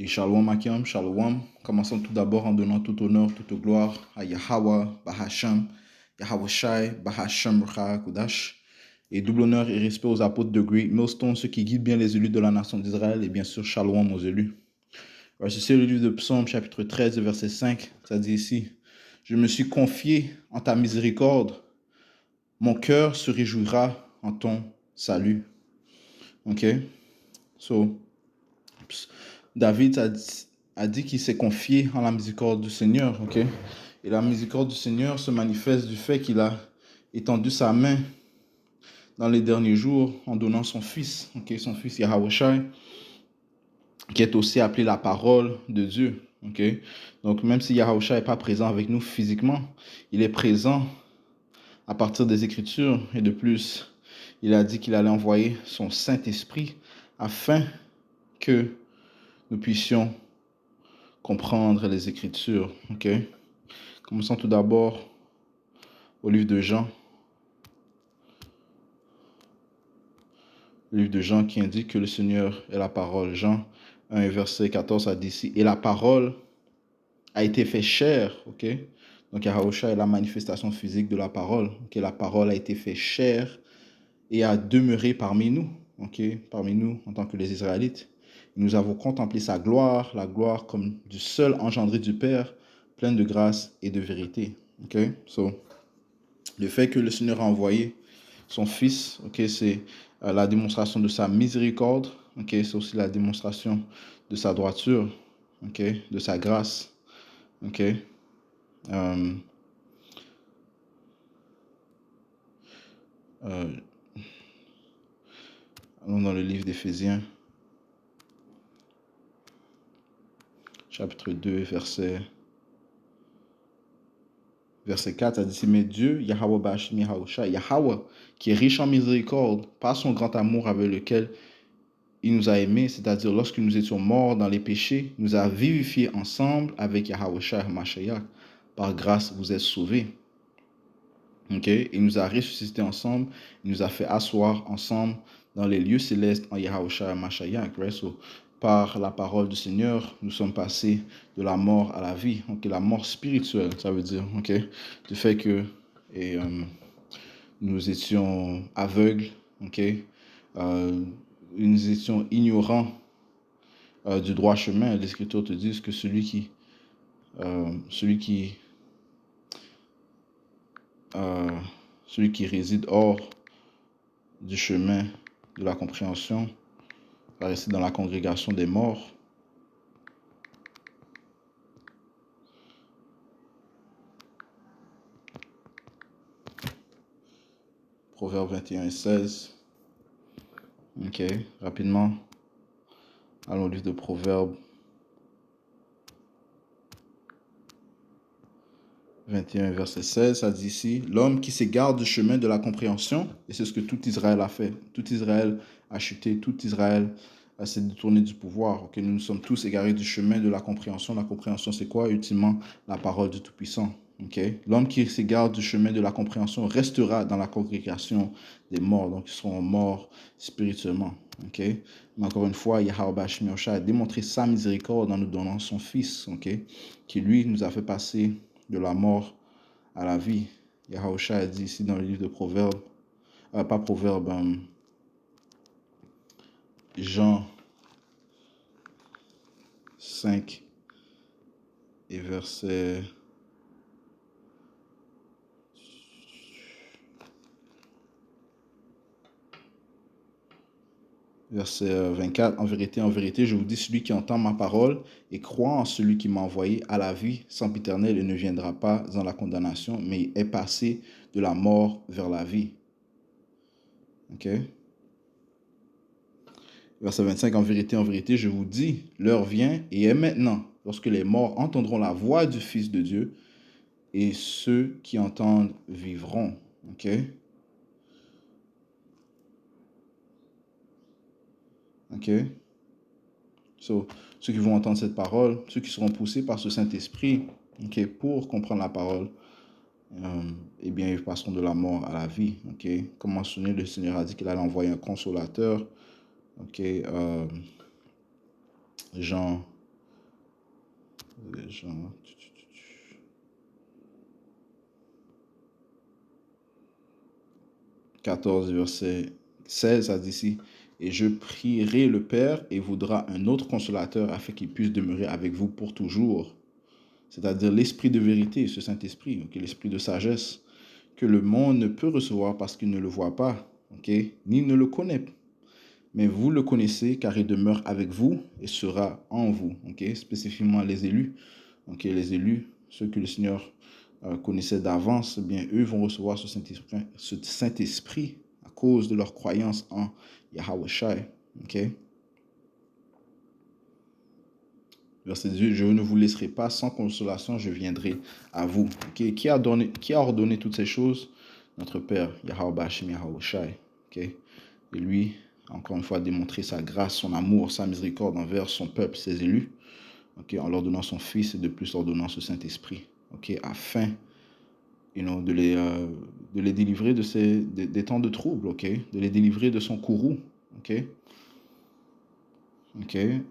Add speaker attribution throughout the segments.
Speaker 1: Et Shalom Akim, Shalom. Commençons tout d'abord en donnant tout honneur, toute gloire à Yahweh, Bahasham, Yahweh Shai, Bahasham Kudash. Et double honneur et respect aux apôtres de Great Millstone, ceux qui guident bien les élus de la nation d'Israël, et bien sûr Shalom aux élus. Ceci est le livre de Psaume, chapitre 13, verset 5. Ça dit ici: Je me suis confié en ta miséricorde, mon cœur se réjouira en ton salut. Ok? So, David a dit qu'il s'est confié en la miséricorde du Seigneur, ok? Et la miséricorde du Seigneur se manifeste du fait qu'il a étendu sa main dans les derniers jours en donnant son fils, ok? Son fils Yahweh Shai, qui est aussi appelé la parole de Dieu, ok? Donc même si Yahweh Shai n'est pas présent avec nous physiquement, il est présent à partir des Écritures, et de plus, il a dit qu'il allait envoyer son Saint-Esprit afin que nous puissions comprendre les Écritures. Ok. Commençons tout d'abord au livre de Jean. Le livre de Jean qui indique que le Seigneur est la parole. Jean 1, verset 14 a dit ici: et la parole a été fait chair. Ok. Donc Yahushua est la manifestation physique de la parole. Ok. La parole a été fait chair et a demeuré parmi nous. Ok. Parmi nous en tant que les Israélites. Nous avons contemplé sa gloire, la gloire comme du seul engendré du Père, plein de grâce et de vérité. Ok. So, le fait que le Seigneur a envoyé son Fils, ok, c'est la démonstration de sa miséricorde, ok, c'est aussi la démonstration de sa droiture, ok, de sa grâce, ok. Allons dans le livre d'Éphésiens, chapitre 2, verset 4, ça dit: mais Dieu, Yahweh Bashim Yahushua, Yahweh, qui est riche en miséricorde, par son grand amour avec lequel il nous a aimés, c'est-à-dire lorsque nous étions morts dans les péchés, nous a vivifiés ensemble avec Yahweh Shai Mashiach. Par grâce, vous êtes sauvés. Okay? Il nous a ressuscités ensemble, il nous a fait asseoir ensemble dans les lieux célestes en Yahweh Shai Mashiach. Right? So, par la parole du Seigneur, nous sommes passés de la mort à la vie. Okay? La mort spirituelle, ça veut dire. Okay? Du fait que nous étions aveugles, okay? Nous étions ignorants du droit chemin. Les Écritures te disent que celui qui réside hors du chemin de la compréhension va rester dans la congrégation des morts. Proverbe 21 et 16. Ok, rapidement. Allons au livre de Proverbe 21, verset 16, ça dit ici: l'homme qui s'égare du chemin de la compréhension, et c'est ce que tout Israël a fait. Tout Israël a chuté, tout Israël s'est détourné du pouvoir. Okay? Nous nous sommes tous égarés du chemin de la compréhension. La compréhension, c'est quoi? Ultimement, la parole du Tout-Puissant. Okay? L'homme qui s'égare du chemin de la compréhension restera dans la congrégation des morts, donc ils seront morts spirituellement. Okay? Mais encore une fois, Yahweh Bashim Yahushua a démontré sa miséricorde en nous donnant son Fils, okay? Qui lui nous a fait passer de la mort à la vie. Yahushua a dit ici dans le livre de Proverbes, pas Proverbes, Jean 5 et verset 24. En vérité, je vous dis, celui qui entend ma parole et croit en celui qui m'a envoyé a la vie sempiternelle et ne viendra pas dans la condamnation, mais est passé de la mort vers la vie. Ok? Verset 25, en vérité, je vous dis, l'heure vient et est maintenant, lorsque les morts entendront la voix du Fils de Dieu, et ceux qui entendent vivront. Ok? Ok? So, ceux qui vont entendre cette parole, ceux qui seront poussés par ce Saint-Esprit, ok, pour comprendre la parole, eh bien, ils passeront de la mort à la vie. Ok? Comme mentionné, le Seigneur a dit qu'il allait envoyer un consolateur. Ok? Jean Jean 14, verset 16, ça dit ici, et je prierai le Père et voudra un autre consolateur afin qu'il puisse demeurer avec vous pour toujours. C'est-à-dire l'esprit de vérité, ce Saint-Esprit, okay, l'esprit de sagesse, que le monde ne peut recevoir parce qu'il ne le voit pas, okay, ni ne le connaît. Mais vous le connaissez car il demeure avec vous et sera en vous. Okay, spécifiquement les élus. Okay, les élus, ceux que le Seigneur connaissait d'avance, eh bien, eux vont recevoir ce Saint-Esprit à cause de leur croyance en Yahweh Shai. Okay? Verset 18, je ne vous laisserai pas sans consolation, je viendrai à vous. Okay? Qui a ordonné toutes ces choses? Notre Père, Yahweh Bashim Yahweh Shai. Okay? Et lui, encore une fois, a démontré sa grâce, son amour, sa miséricorde envers son peuple, ses élus, okay? En leur donnant son Fils et de plus leur donnant ce Saint-Esprit. Okay? Afin de les délivrer des temps de trouble, okay? De les délivrer de son courroux. Okay? Okay?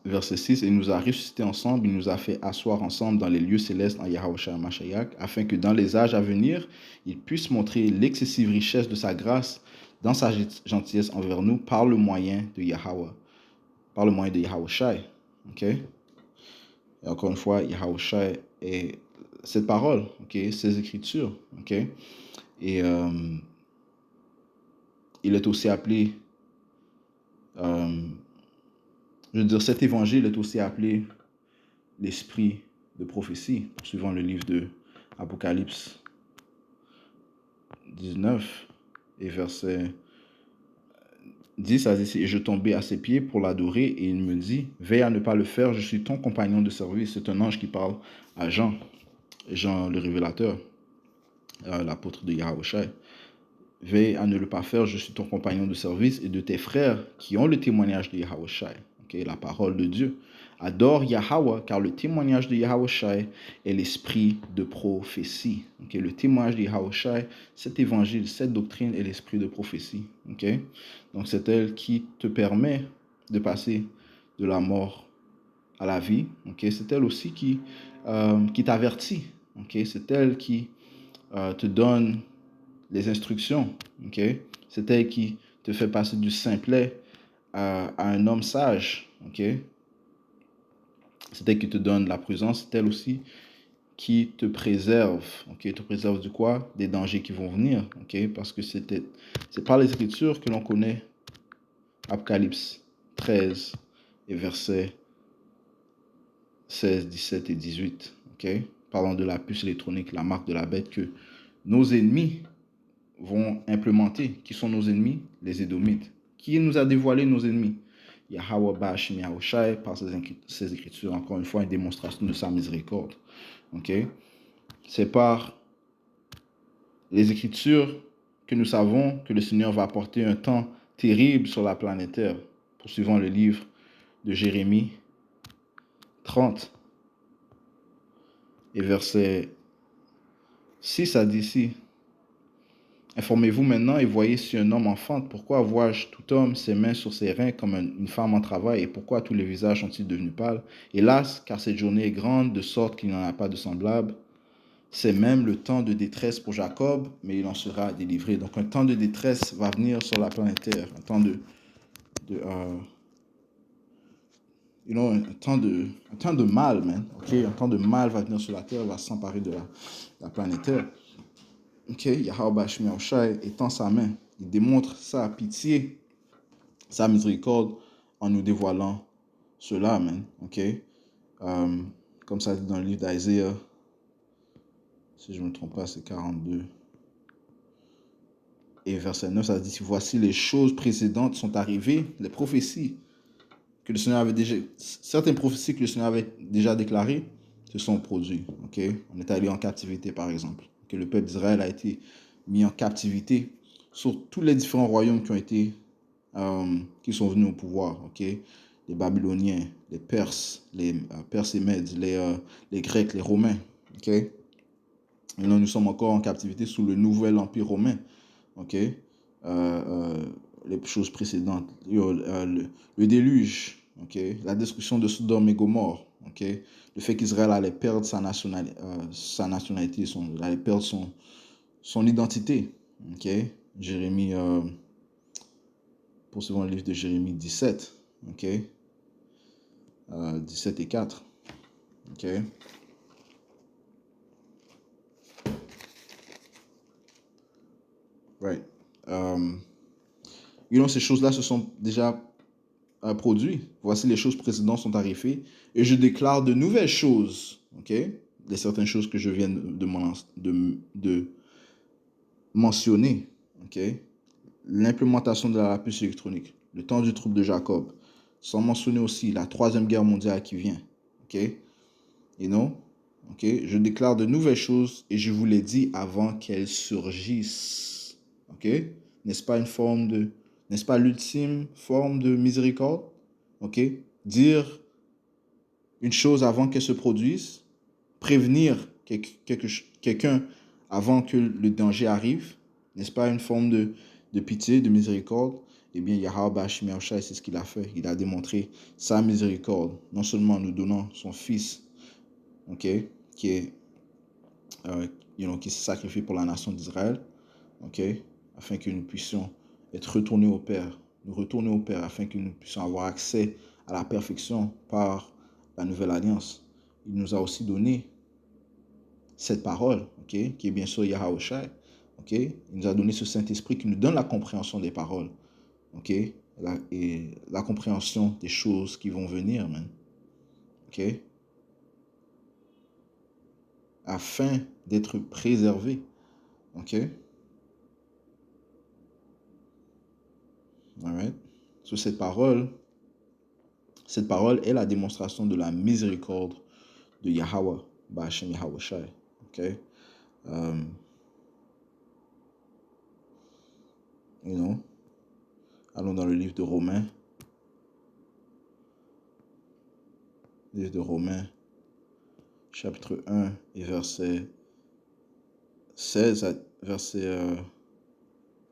Speaker 1: Verset 6, il nous a ressuscités ensemble, il nous a fait asseoir ensemble dans les lieux célestes en Yahushua Mashiach, afin que dans les âges à venir, il puisse montrer l'excessive richesse de sa grâce dans sa gentillesse envers nous par le moyen de Yahweh, par le moyen de Yahushua. Okay? Et encore une fois, Yahushua est cette parole, okay? Ces écritures. Okay? Et il est aussi appelé... je veux dire, cet évangile est aussi appelé l'esprit de prophétie, suivant le livre de Apocalypse 19 et verset 10, ça dit, et je tombais à ses pieds pour l'adorer, et il me dit, veille à ne pas le faire, je suis ton compagnon de service. C'est un ange qui parle à Jean le révélateur, l'apôtre de Yahushua. Veille à ne le pas faire, je suis ton compagnon de service et de tes frères qui ont le témoignage de Yahushua, okay, la parole de Dieu. Adore Yahweh, car le témoignage de Yahushua est l'esprit de prophétie. Okay, le témoignage de Yahushua, cet évangile, cette doctrine est l'esprit de prophétie. Okay? Donc c'est elle qui te permet de passer de la mort à la vie. Okay? C'est elle aussi qui t'avertit. Okay? C'est elle qui te donne les instructions, okay? C'est elle qui te fait passer du simplet à un homme sage, okay? C'est elle qui te donne la prudence, c'est elle aussi qui te préserve, okay? Te préserve de quoi? Des dangers qui vont venir, okay? Parce que c'est par les Écritures que l'on connaît Apocalypse 13 et versets 16, 17 et 18, okay? Parlant de la puce électronique, la marque de la bête que nos ennemis vont implémenter. Qui sont nos ennemis? Les Édomites. Qui nous a dévoilé nos ennemis? Yahweh Bashim Yahushai, par ses écritures, encore une fois, une démonstration de sa miséricorde. Okay? C'est par les écritures que nous savons que le Seigneur va apporter un temps terrible sur la planète Terre. Poursuivant le livre de Jérémie 30 et verset 6 a dit ici, informez-vous maintenant et voyez si un homme enfante. Pourquoi vois-je tout homme ses mains sur ses reins comme une femme en travail? Et pourquoi tous les visages sont-ils devenus pâles? Hélas, car cette journée est grande, de sorte qu'il n'y en a pas de semblable. C'est même le temps de détresse pour Jacob, mais il en sera délivré. Donc un temps de détresse va venir sur la planète Terre. Un temps un temps de mal, man. Okay? Un temps de mal va venir sur la Terre, va s'emparer de la planète Terre. Okay, Yahweh Bashim Yahushai étend sa main. Il démontre sa pitié, sa miséricorde en nous dévoilant cela, man. Okay? Comme ça dit dans le livre d'Isaiah, si je ne me trompe pas, c'est 42. Et verset 9, ça dit, voici les choses précédentes sont arrivées, les prophéties que le Seigneur avait déjà, certaines prophéties que le Seigneur avait déjà déclarées se sont produites. Okay? On est allé en captivité, par exemple. Que le peuple d'Israël a été mis en captivité sur tous les différents royaumes qui sont venus au pouvoir. Okay? Les Babyloniens, les Perses, Perses et Mèdes, les Grecs, les Romains. Okay? Et là, nous sommes encore en captivité sous le nouvel empire romain. Okay? Les choses précédentes. Le déluge. Okay? La destruction de Sodome et Gomorre. Okay? Le fait qu'Israël allait perdre sa nationalité, allait perdre son identité. Okay? Jérémie, poursuivons le livre de Jérémie 17. Okay? 17 et 4. Okay? Right. Ces choses-là se sont déjà produites. Voici les choses précédentes sont arrivées. Et je déclare de nouvelles choses. Okay? De certaines choses que je viens de mentionner. Okay? L'implémentation de la puce électronique. Le temps du trouble de Jacob. Sans mentionner aussi la troisième guerre mondiale qui vient. Okay? Okay? Je déclare de nouvelles choses et je vous l'ai dit avant qu'elles surgissent. Okay? N'est-ce pas l'ultime forme de miséricorde? Okay? Dire une chose avant qu'elle se produise, prévenir quelqu'un avant que le danger arrive, n'est-ce pas une forme de pitié, de miséricorde? Eh bien, Yahweh Bashim Yahushai, c'est ce qu'il a fait. Il a démontré sa miséricorde, non seulement en nous donnant son Fils, okay, qui s'est sacrifié pour la nation d'Israël, okay, afin que nous puissions être retournés au Père, afin que nous puissions avoir accès à la perfection par la nouvelle alliance. Il nous a aussi donné cette parole, okay, qui est bien sûr Yahweh Shai, okay. Il nous a donné ce Saint-Esprit qui nous donne la compréhension des paroles, okay, et la compréhension des choses qui vont venir, man. Okay, afin d'être préservé. OK? All right? So, cette parole est la démonstration de la miséricorde de Yahweh, Ba'ashem Yahweh Shai. OK? Allons dans le livre de Romains. Livre de Romains, chapitre 1 et verset 16, verset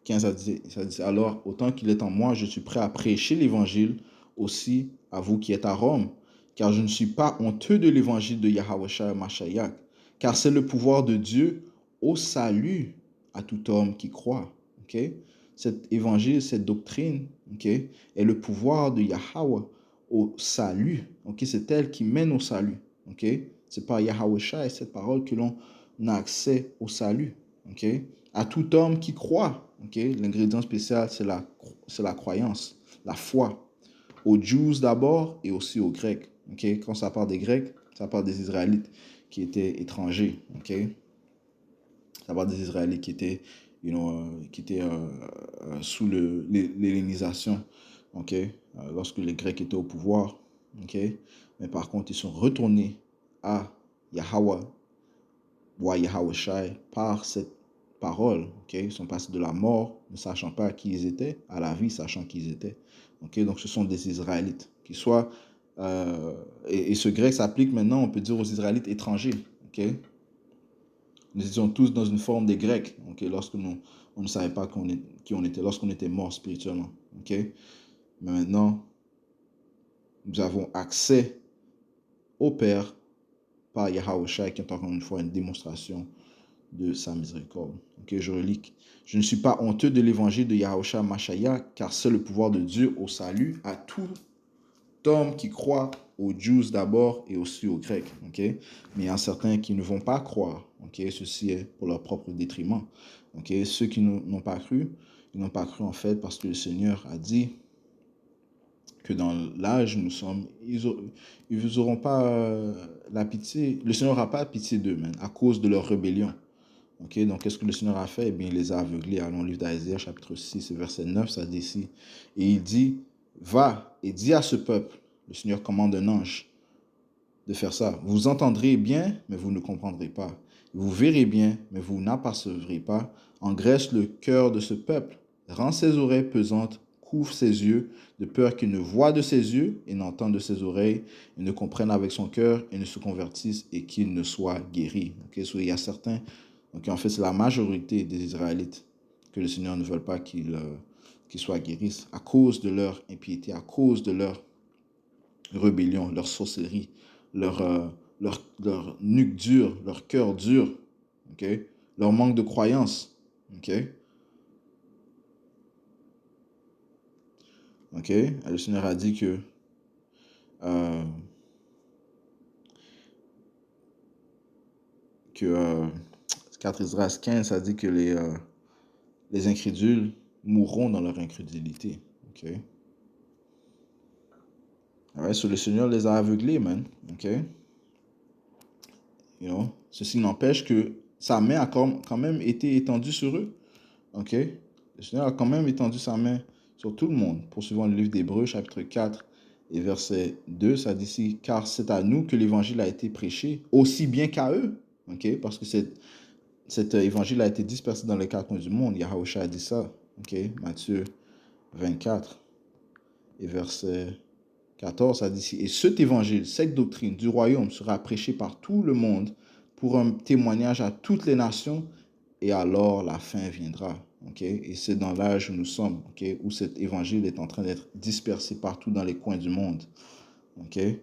Speaker 1: 15 à 10. Ça dit, alors, autant qu'il est en moi, je suis prêt à prêcher l'évangile aussi à vous qui êtes à Rome, car je ne suis pas honteux de l'évangile de Yahweh Shai Mashiach, car c'est le pouvoir de Dieu au salut à tout homme qui croit. Okay? Cet évangile, cette doctrine, okay, est le pouvoir de Yahweh au salut. Okay? C'est elle qui mène au salut. Okay? C'est par Yahweh Shai, cette parole, que l'on a accès au salut. Okay? À tout homme qui croit. Okay? L'ingrédient spécial, c'est la croyance, la foi. Aux Jews d'abord et aussi aux Grecs. Okay? Quand ça parle des Grecs, ça parle des Israélites qui étaient étrangers. Okay? Ça parle des Israélites qui étaient, sous l'hellénisation. Okay? Lorsque les Grecs étaient au pouvoir. Okay? Mais par contre, ils sont retournés à Yahweh, ou à Yahweh Shai, par cette parole. Okay? Ils sont passés de la mort, ne sachant pas qui ils étaient, à la vie, sachant qui ils étaient. Okay? Donc, ce sont des Israélites. Qui soient, et ce grec s'applique maintenant, on peut dire, aux Israélites étrangers. Okay? Nous étions tous dans une forme des Grecs, okay? Lorsque on ne savait pas qui on était, lorsqu'on était mort spirituellement. Okay? Mais maintenant, nous avons accès au Père par Yahweh Shai, qui est encore une fois une démonstration de sa miséricorde. Okay, je relis. Je ne suis pas honteux de l'évangile de Yahushua Mashiach, car c'est le pouvoir de Dieu au salut à tout homme qui croit, aux Jews d'abord et aussi aux Grecs. Okay? Mais il y a certains qui ne vont pas croire. Okay? Ceci est pour leur propre détriment. Okay? Ceux qui n'ont pas cru, ils n'ont pas cru en fait parce que le Seigneur a dit que dans l'âge nous sommes, ils n'auront pas la pitié. Le Seigneur n'aura pas pitié d'eux, à cause de leur rébellion. Okay, donc, qu'est-ce que le Seigneur a fait? Eh bien, il les a aveuglés. Allons au livre d'Isaiah, chapitre 6, verset 9, ça dit ici. Et il dit, va et dis à ce peuple, le Seigneur commande un ange de faire ça. Vous entendrez bien, mais vous ne comprendrez pas. Vous verrez bien, mais vous n'apercevrez pas. Engraisse le cœur de ce peuple, rend ses oreilles pesantes, couvre ses yeux, de peur qu'il ne voie de ses yeux et n'entende de ses oreilles, et ne comprenne avec son cœur et ne se convertisse et qu'il ne soit guéri. Okay? So, il y a certains. Donc, en fait, c'est la majorité des Israélites que le Seigneur ne veut pas qu'ils soient guéris à cause de leur impiété, à cause de leur rébellion, leur sorcellerie, leur nuque dure, leur cœur dur, ok? Leur manque de croyance, ok? Ok? Le Seigneur a dit euh, que 4 Israël 15 a dit que les incrédules mourront dans leur incrédulité, ok? Alright, so le Seigneur les a aveuglés, man, ok? You know? Ceci n'empêche que sa main a quand même été étendue sur eux. OK? Le Seigneur a quand même étendu sa main sur tout le monde. Poursuivant le livre d'Hébreux, chapitre 4 et verset 2, ça dit ici, car c'est à nous que l'évangile a été prêché, aussi bien qu'à eux. OK? Parce que cet évangile a été dispersé dans les quatre coins du monde. Yahweh a dit ça. OK? Matthieu 24 et verset 14, ça dit ici, et cet évangile, cette doctrine du royaume sera prêchée par tout le monde pour un témoignage à toutes les nations, et alors la fin viendra. Okay? Et c'est dans l'âge où nous sommes, okay? Où cet évangile est en train d'être dispersé partout dans les coins du monde. Okay?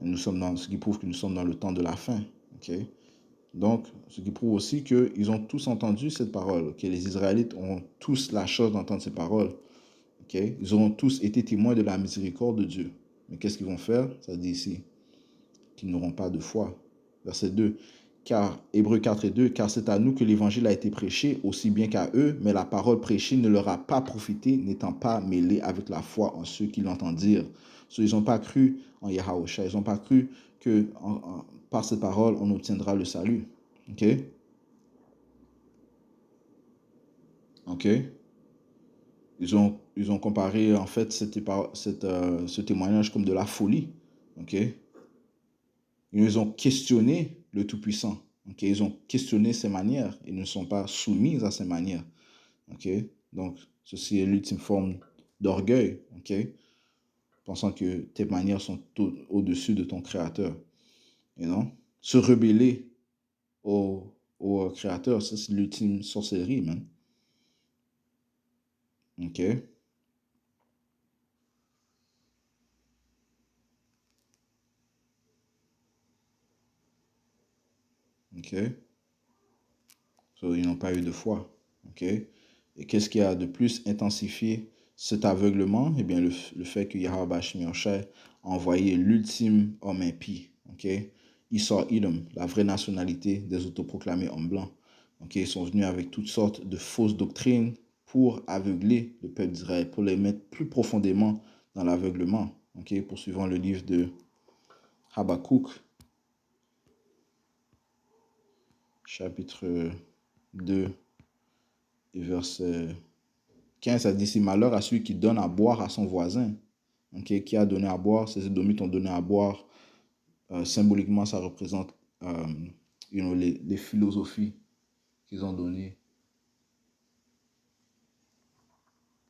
Speaker 1: Nous sommes ce qui prouve que nous sommes dans le temps de la fin. Okay? Donc, ce qui prouve aussi qu'ils ont tous entendu cette parole. Okay? Les Israélites ont tous la chose d'entendre ces paroles. Okay? Ils auront tous été témoins de la miséricorde de Dieu. Mais qu'est-ce qu'ils vont faire? Ça dit ici qu'ils n'auront pas de foi. Verset 2. Car, Hébreux 4 et 2, car c'est à nous que l'évangile a été prêché, aussi bien qu'à eux, mais la parole prêchée ne leur a pas profité, n'étant pas mêlée avec la foi en ceux qui l'entendirent. Ils n'ont pas cru en Yahawasha, ils n'ont pas cru que par cette parole, on obtiendra le salut. OK? OK? Ils ont comparé, en fait, ce témoignage comme de la folie. OK? Ils ont questionné le Tout-Puissant. Okay? Ils ont questionné ses manières. Ils ne sont pas soumis à ses manières. Okay? Donc, ceci est l'ultime forme d'orgueil. Okay? Pensant que tes manières sont au-dessus de ton Créateur. You know? Se rebeller au Créateur, ça c'est l'ultime sorcellerie, man. OK? OK? So, ils n'ont pas eu de foi. OK? Et qu'est-ce qui a de plus intensifié cet aveuglement? Eh bien, le fait que Yahweh a envoyé l'ultime homme impie. OK? Esau Edom, la vraie nationalité des autoproclamés hommes blancs. OK? Ils sont venus avec toutes sortes de fausses doctrines pour aveugler le peuple d'Israël, pour les mettre plus profondément dans l'aveuglement. OK? Poursuivant le livre de Habakkuk, chapitre 2 et verset 15, ça dit, si malheur à celui qui donne à boire à son voisin. Okay? Qui a donné à boire? Ces Édomites ont donné à boire. Symboliquement, ça représente les philosophies qu'ils ont données.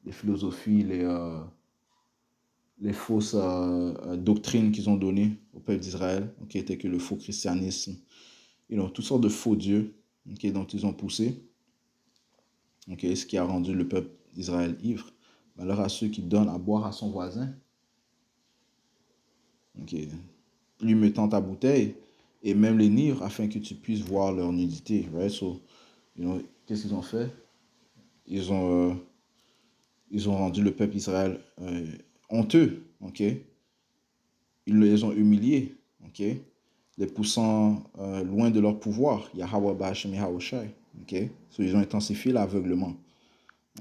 Speaker 1: Les philosophies, les fausses doctrines qu'ils ont données au peuple d'Israël, okay? Telles que le faux christianisme. Toutes sortes de faux dieux, okay? Dont ils ont poussé. Okay? Ce qui a rendu le peuple d'Israël ivre. Malheur à ceux qui donnent à boire à son voisin. Okay. Lui mettant ta bouteille et même les livres afin que tu puisses voir leur nudité. Right? So, qu'est-ce qu'ils ont fait? Ils ont rendu le peuple Israël honteux. Okay? Ils les ont humiliés. Okay? Les poussant loin de leur pouvoir. Yahweh Ba'ashem Yahawashi. Okay? So, ils ont intensifié l'aveuglement.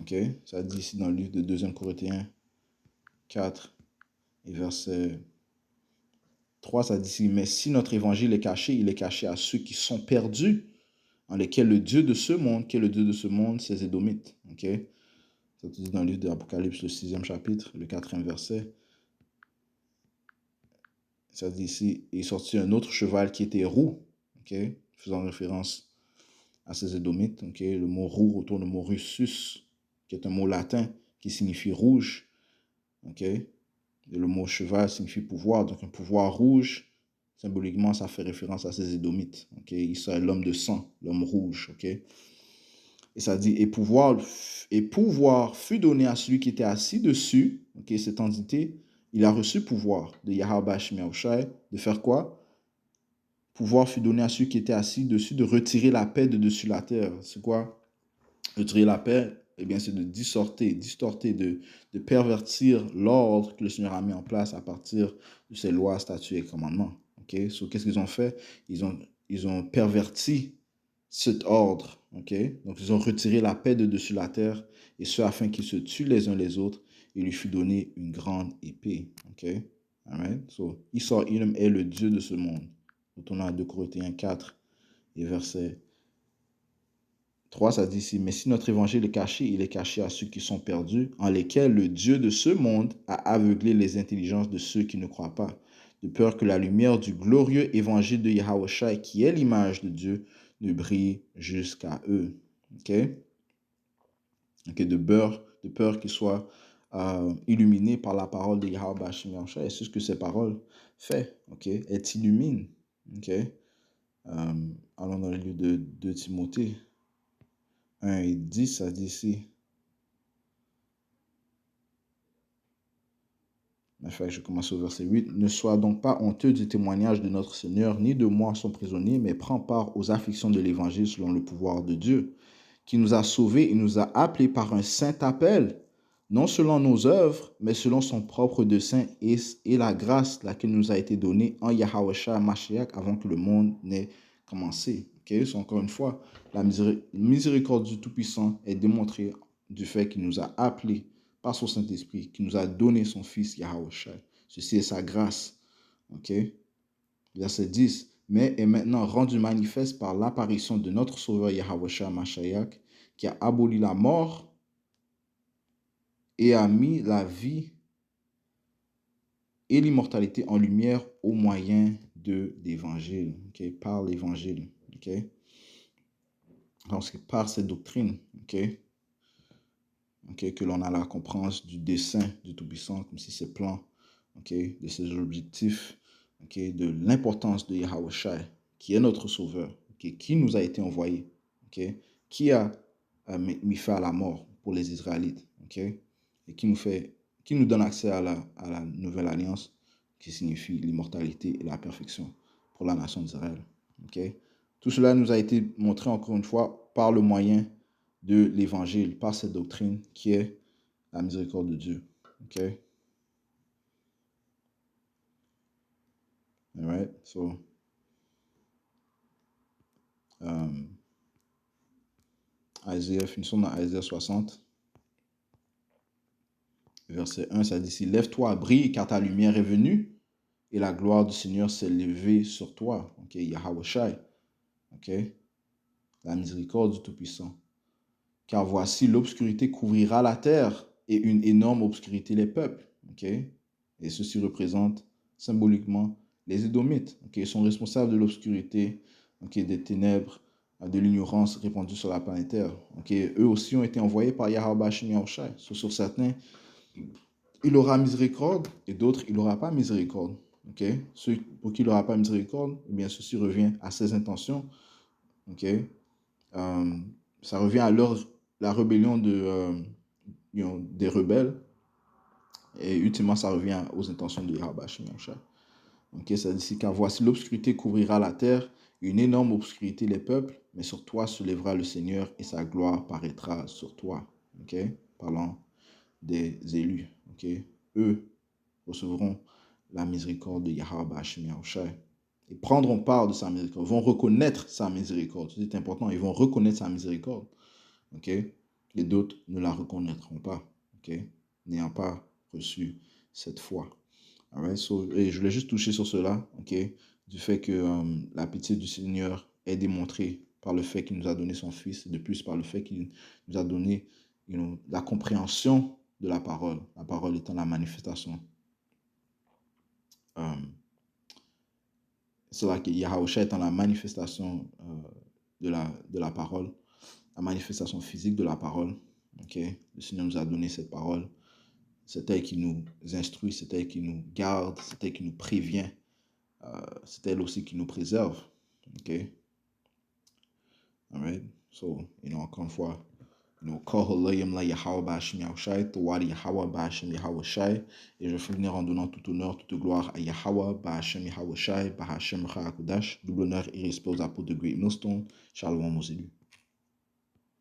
Speaker 1: Okay? Ça dit ici dans le livre de 2 Corinthiens 4 et verset 3, ça dit ici, mais si notre évangile est caché, il est caché à ceux qui sont perdus, en lesquels le Dieu de ce monde, qui est le Dieu de ce monde, c'est les Édomites. Okay? Ça dit dans le livre de l'Apocalypse, le 6e chapitre, le 4e verset. Ça dit ici, il sortit un autre cheval qui était roux, okay? Faisant référence à ces Édomites. Okay? Le mot roux retourne au mot russus, qui est un mot latin qui signifie rouge. Okay? Et le mot cheval signifie pouvoir, donc un pouvoir rouge. Symboliquement, ça fait référence à ces Édomites. Okay? Ils sont l'homme de sang, l'homme rouge. Okay? Et ça dit, et pouvoir fut donné à celui qui était assis dessus, okay? Cette entité, il a reçu pouvoir de Yahweh Hashem Yahushai de faire quoi? Pouvoir fut donné à ceux qui étaient assis dessus de retirer la paix de dessus la terre. C'est quoi? Retirer la paix, eh bien, c'est de distorter, de pervertir l'ordre que le Seigneur a mis en place à partir de ses lois, statuts et commandements. OK? So, qu'est-ce qu'ils ont fait? Ils ont perverti cet ordre. OK? Donc, ils ont retiré la paix de dessus la terre, et ce, afin qu'ils se tuent les uns les autres, et lui fut donné une grande épée. OK? Amen. So, Esau Edom est le Dieu de ce monde. Retournons à 2 Corinthiens 4 et verset 3, ça dit ici, mais si notre évangile est caché, il est caché à ceux qui sont perdus, en lesquels le Dieu de ce monde a aveuglé les intelligences de ceux qui ne croient pas, de peur que la lumière du glorieux évangile de Yahushua, qui est l'image de Dieu, ne brille jusqu'à eux. OK? Okay, de peur qu'ils soient illuminés par la parole de Yahweh Hashem Yahushua. Et c'est ce que ces paroles font. OK? Elles t'illuminent. OK? Allons dans le livre de Timothée 1 et 10, ça dit ici. Enfin, je commence au verset 8. Ne sois donc pas honteux du témoignage de notre Seigneur, ni de moi son prisonnier, mais prends part aux afflictions de l'Évangile selon le pouvoir de Dieu, qui nous a sauvés et nous a appelés par un saint appel, non selon nos œuvres, mais selon son propre dessein et la grâce laquelle nous a été donnée en Yahushua Mashiach avant que le monde n'ait commencé. Okay? So, encore une fois, la miséricorde du Tout-Puissant est démontrée du fait qu'il nous a appelés par son Saint-Esprit, qui nous a donné son Fils Yahushua. Ceci est sa grâce. OK? Verset 10. Mais est maintenant rendu manifeste par l'apparition de notre Sauveur Yahushua Mashiach, qui a aboli la mort et a mis la vie et l'immortalité en lumière au moyen de l'Évangile. Okay? Par l'Évangile. Okay? Donc, c'est par cette doctrine, okay? Okay? Que l'on a la compréhension du dessein du Tout-Puissant, comme si ses plans, okay? De ses objectifs, okay? De l'importance de Yahushua, qui est notre Sauveur, okay? Qui nous a été envoyé, okay? Qui a mis fin à la mort pour les Israélites, okay? Et qui nous donne accès à la nouvelle alliance, qui signifie l'immortalité et la perfection pour la nation d'Israël. Okay? Tout cela nous a été montré encore une fois par le moyen de l'évangile, par cette doctrine qui est la miséricorde de Dieu. Okay? All right? So, Isaiah, finissons dans Isaiah 60. Verset 1, ça dit ici, lève-toi, brille, car ta lumière est venue, et la gloire du Seigneur s'est levée sur toi. Ok, Yahushua. Ok, la miséricorde du Tout-Puissant. Car voici, l'obscurité couvrira la terre, et une énorme obscurité les peuples. Ok, et ceci représente symboliquement les Édomites. Ok, ils sont responsables de l'obscurité, ok, des ténèbres, de l'ignorance répandue sur la planète Terre. Ok, eux aussi ont été envoyés par Yahweh Hashem Yahushua. Sur certains, il aura miséricorde, et d'autres, il n'aura pas miséricorde. Okay? Ceux pour qui il n'aura pas miséricorde, eh bien, ceci revient à ses intentions. Okay? Ça revient à la rébellion des rebelles. Et ultimement, ça revient aux intentions de Yahweh Hashem Yahushua. Okay? Ça dit ici, car voici l'obscurité couvrira la terre, une énorme obscurité les peuples, mais sur toi se lèvera le Seigneur et sa gloire paraîtra sur toi. Okay? Parlant des élus. Okay? Eux recevront la miséricorde de Yahweh Hashem Yahushua et prendront part de sa miséricorde, vont reconnaître sa miséricorde. C'est important, ils vont reconnaître sa miséricorde. Okay? Et d'autres ne la reconnaîtront pas, okay? N'ayant pas reçu cette foi. Right? So, et je voulais juste toucher sur cela, okay? Du fait que la pitié du Seigneur est démontrée par le fait qu'il nous a donné son Fils, et de plus par le fait qu'il nous a donné la compréhension de la parole étant la manifestation. C'est là que Yahushua étant la manifestation de la parole, la manifestation physique de la parole. Okay? Le Seigneur nous a donné cette parole. C'est elle qui nous instruit, c'est elle qui nous garde, c'est elle qui nous prévient, c'est elle aussi qui nous préserve. Okay? All right? So, encore une fois, Koholayim la Yahweh Bahashim Yahushai, Tawali Yahweh Bahashim Yahushai, et je finir en donnant tout honneur, toute gloire à Yahweh Bahashim Yahushai, Bahashim Hakudash, double honneur et respect aux apôtres de Great Millstone, Shalom aux élus.